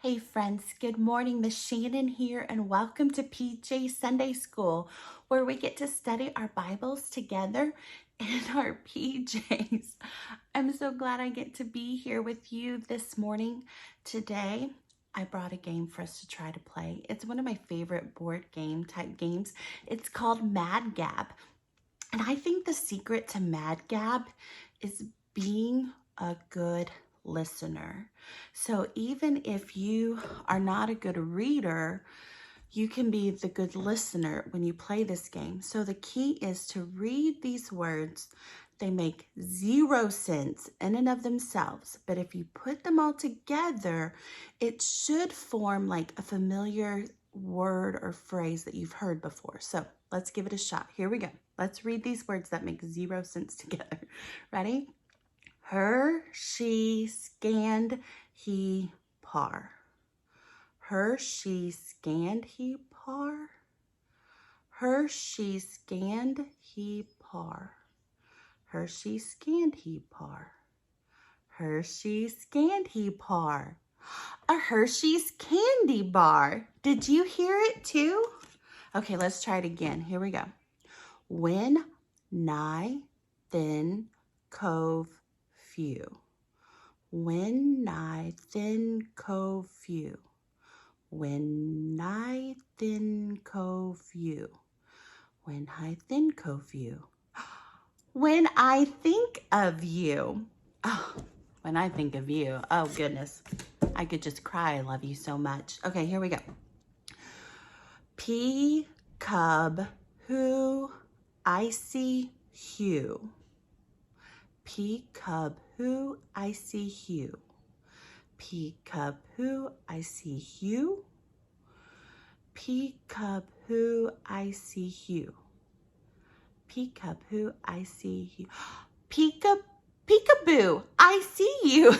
Hey friends, good morning. Miss Shannon here, and welcome to PJ Sunday School, where we get to study our Bibles together in our PJs. I'm so glad I get to be here with you this morning. Today, I brought a game for us to try to play. It's one of my favorite board game type games. It's called Mad Gab. And I think the secret to Mad Gab is being a good listener. So even if you are not a good reader, you can be the good listener when you play this game. So the key is to read these words. They make zero sense in and of themselves, but if you put them all together, it should form like a familiar word or phrase that you've heard before. So let's give it a shot. Here we go. Let's read these words that make zero sense together. Ready? Her, she, scanned, he, par. Her, she, scanned, he, par. Her, she, scanned, he, par. Hershey scanned he par. Hershey scanned he par. A Hershey's candy bar. Did you hear it too? Okay, let's try it again. Here we go. When, nigh, then, cove, few. When, nigh, then, cove, few. When, nigh, then, cove, few. When, high, then, cove, few. When I think of you. Oh, when I think of you. Oh, goodness. I could just cry. I love you so much. Okay, here we go. Pea, cub, who, icy, hue. Pea, cub, who, icy, hue. Pea, cub, who, icy, hue. Pea, cub, who, icy, hue. Peacup, who I see you. Peekaboo, I see you.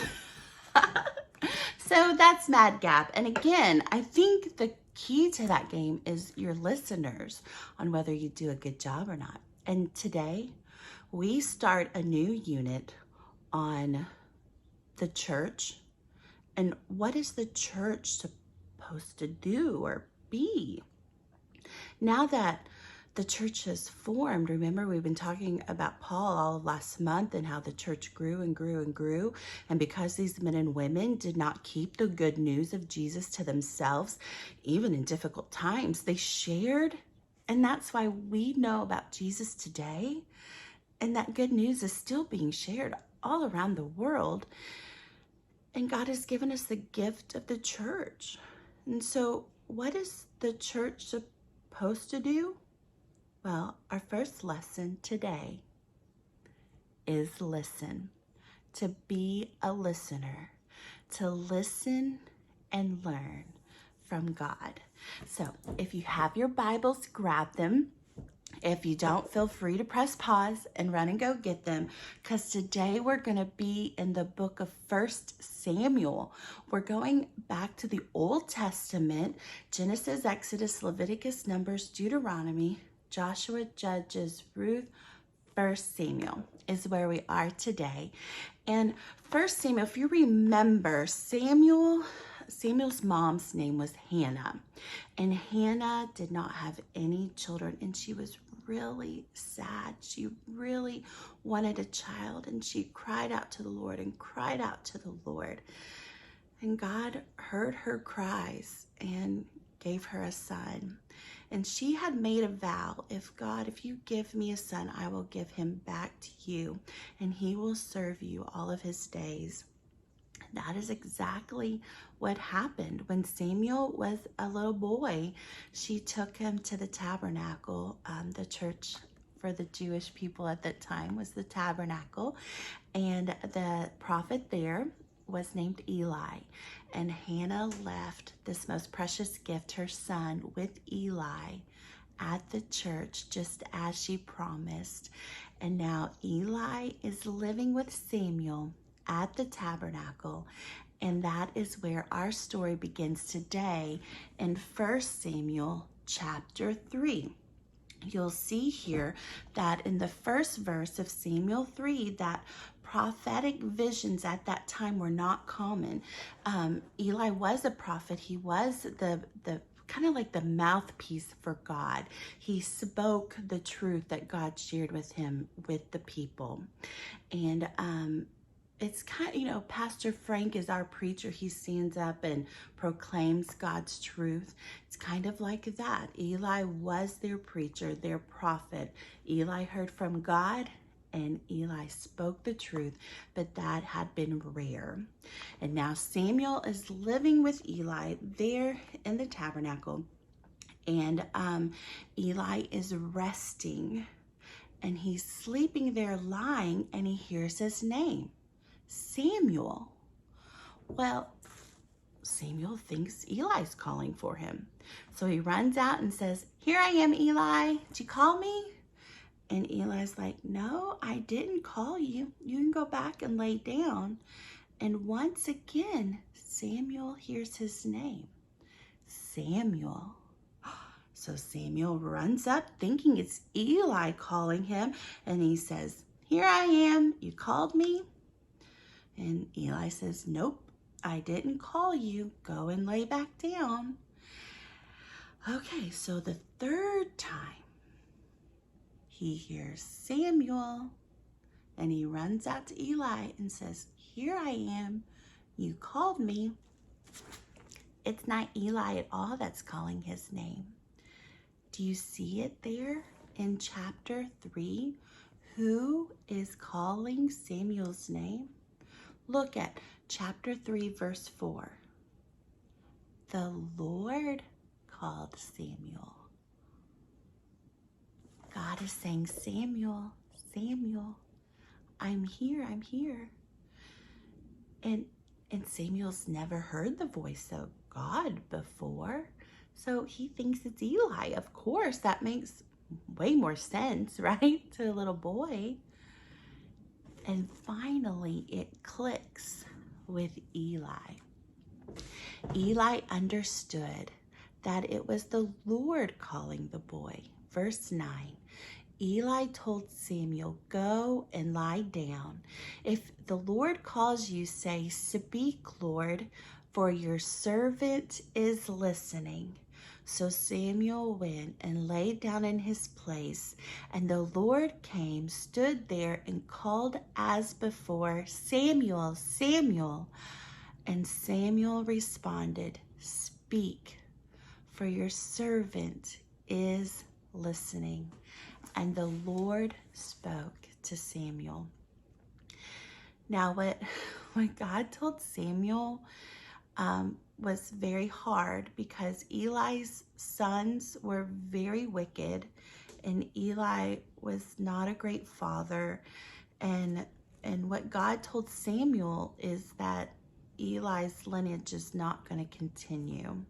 So that's Mad Gab. And again, I think the key to that game is your listeners on whether you do a good job or not. And today, we start a new unit on the church. And what is the church supposed to do or be? Now that the church is formed, remember we've been talking about Paul all of last month and how the church grew and grew and grew. And because these men and women did not keep the good news of Jesus to themselves, even in difficult times, they shared. And that's why we know about Jesus today. And that good news is still being shared all around the world. And God has given us the gift of the church. And so what is the church supposed to do? Well, our first lesson today is listen. To be a listener. To listen and learn from God. So if you have your Bibles, grab them. If you don't, feel free to press pause and run and go get them, because today we're going to be in the book of 1 Samuel. We're going back to the Old Testament, Genesis, Exodus, Leviticus, Numbers, Deuteronomy, Joshua, Judges, Ruth, 1 Samuel is where we are today. And 1 Samuel, if you remember, Samuel's mom's name was Hannah. And Hannah did not have any children, and she was really sad. She really wanted a child, and she cried out to the Lord and cried out to the Lord. And God heard her cries and gave her a son. And she had made a vow, if you give me a son, I will give him back to you, and he will serve you all of his days. That is exactly what happened. When Samuel was a little boy, she took him to the Tabernacle. The church for the Jewish people at that time was the Tabernacle. And the prophet there was named Eli. And Hannah left this most precious gift, her son, with Eli at the church, just as she promised. And now Eli is living with Samuel at the Tabernacle. And that is where our story begins today in 1 Samuel chapter 3. You'll see here that in the first verse of Samuel 3, that prophetic visions at that time were not common. Eli was a prophet. He was the kind of like the mouthpiece for God. He spoke the truth that God shared with him with the people. And it's kind of, Pastor Frank is our preacher. He stands up and proclaims God's truth. It's kind of like that. Eli was their preacher, their prophet. Eli heard from God, and Eli spoke the truth, but that had been rare. And now Samuel is living with Eli there in the tabernacle, and Eli is resting, and he's sleeping there lying, and he hears his name, Samuel. Well, Samuel thinks Eli's calling for him. So he runs out and says, "Here I am, Eli. Did you call me?" And Eli's like, "No, I didn't call you. You can go back and lay down." And once again, Samuel hears his name, Samuel. So Samuel runs up thinking it's Eli calling him, and he says, "Here I am. You called me?" And Eli says, "Nope, I didn't call you. Go and lay back down." Okay, so the third time he hears Samuel, and he runs out to Eli and says, "Here I am. You called me." It's not Eli at all that's calling his name. Do you see it there in chapter 3? Who is calling Samuel's name? Look at chapter 3, verse 4. The Lord called Samuel. God is saying, "Samuel, Samuel, I'm here, I'm here." And Samuel's never heard the voice of God before, so he thinks it's Eli. Of course, that makes way more sense, right, to a little boy. And finally, it clicks with Eli. Eli understood that it was the Lord calling the boy. Verse 9, Eli told Samuel, "Go and lie down. If the Lord calls you, say, 'Speak, Lord, for your servant is listening.'" So Samuel went and lay down in his place, and the Lord came, stood there, and called as before, "Samuel, Samuel." And Samuel responded, "Speak, for your servant is listening." And the Lord spoke to Samuel. Now, what God told Samuel was very hard, because Eli's sons were very wicked, and Eli was not a great father. And what God told Samuel is that Eli's lineage is not going to continue.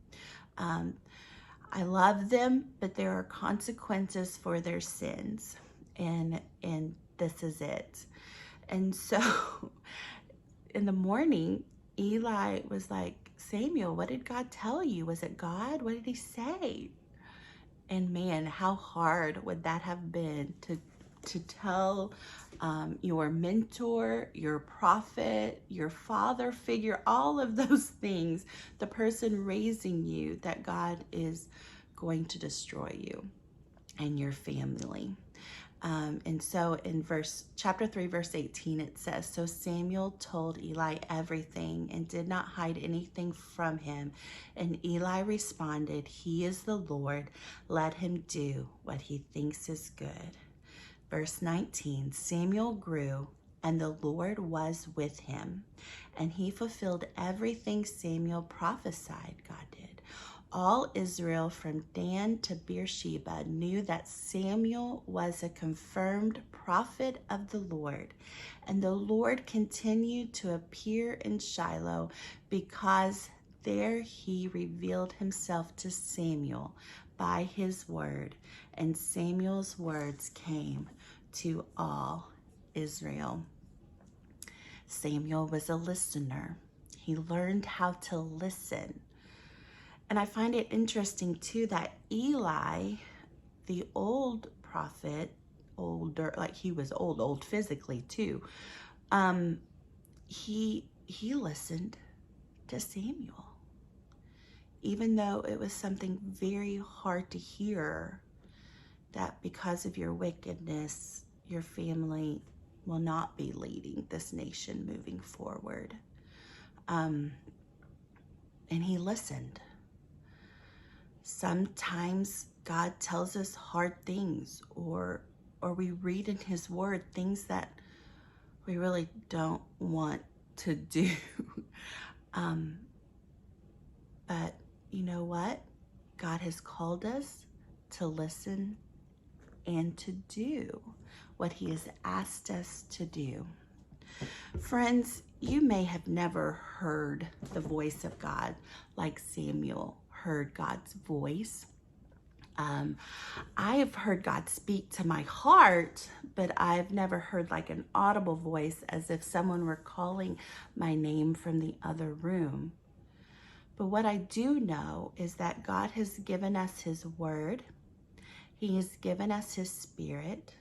I love them, but there are consequences for their sins, and this is it. And so in the morning, Eli was like, "Samuel, what did God tell you? Was it God? What did he say?" And man, how hard would that have been to tell your mentor, your prophet, your father figure, all of those things, the person raising you, that God is going to destroy you and your family. And so in chapter 3, verse 18, it says, "So Samuel told Eli everything and did not hide anything from him. And Eli responded, 'He is the Lord. Let him do what he thinks is good.'" Verse 19, "Samuel grew, and the Lord was with him, and he fulfilled everything Samuel prophesied." God did. All Israel from Dan to Beersheba knew that Samuel was a confirmed prophet of the Lord, and the Lord continued to appear in Shiloh, because there he revealed himself to Samuel by his word, and Samuel's words came to all Israel. Samuel was a listener. He learned how to listen. And I find it interesting too that Eli, the old prophet, older, like he was old physically too, Um, he listened to Samuel, even though it was something very hard to hear, that because of your wickedness, your family will not be leading this nation moving forward. And he listened. Sometimes God tells us hard things, or we read in his word things that we really don't want to do. But you know what? God has called us to listen and to do what he has asked us to do. Friends, you may have never heard the voice of God like Samuel heard God's voice. I have heard God speak to my heart, but I've never heard like an audible voice, as if someone were calling my name from the other room. But what I do know is that God has given us his word. He has given us his spirit.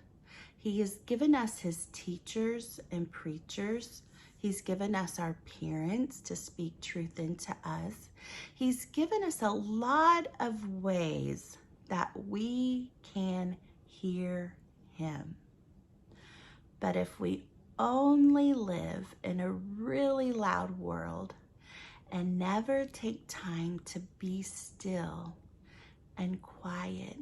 He has given us his teachers and preachers. He's given us our parents to speak truth into us. He's given us a lot of ways that we can hear him. But if we only live in a really loud world and never take time to be still and quiet,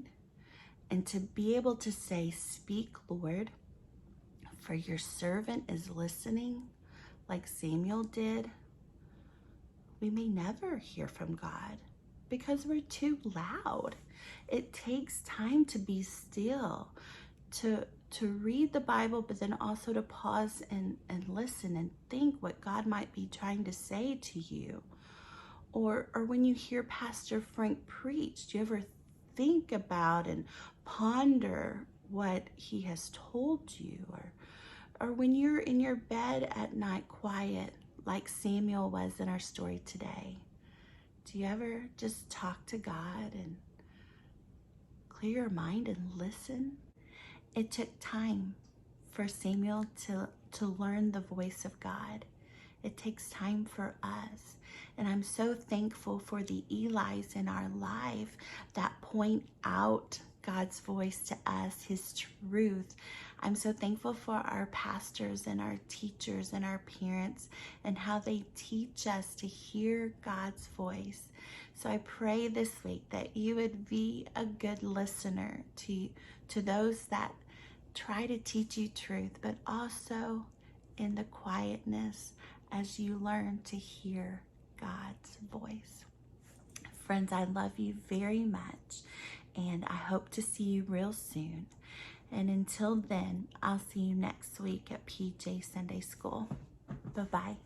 and to be able to say, "Speak, Lord, for your servant is listening," like Samuel did, we may never hear from God because we're too loud. It takes time to be still, to read the Bible, but then also to pause and listen and think what God might be trying to say to you. Or when you hear Pastor Frank preach, do you ever think about and ponder what he has told you? Or when you're in your bed at night quiet, like Samuel was in our story today, do you ever just talk to God and clear your mind and listen? It took time for Samuel to learn the voice of God. It takes time for us. And I'm so thankful for the Elis in our life that point out God's voice to us, his truth. I'm so thankful for our pastors and our teachers and our parents and how they teach us to hear God's voice. So I pray this week that you would be a good listener to those that try to teach you truth, but also in the quietness as you learn to hear God's voice. Friends, I love you very much, and I hope to see you real soon. And until then, I'll see you next week at PJ Sunday School. Bye-bye.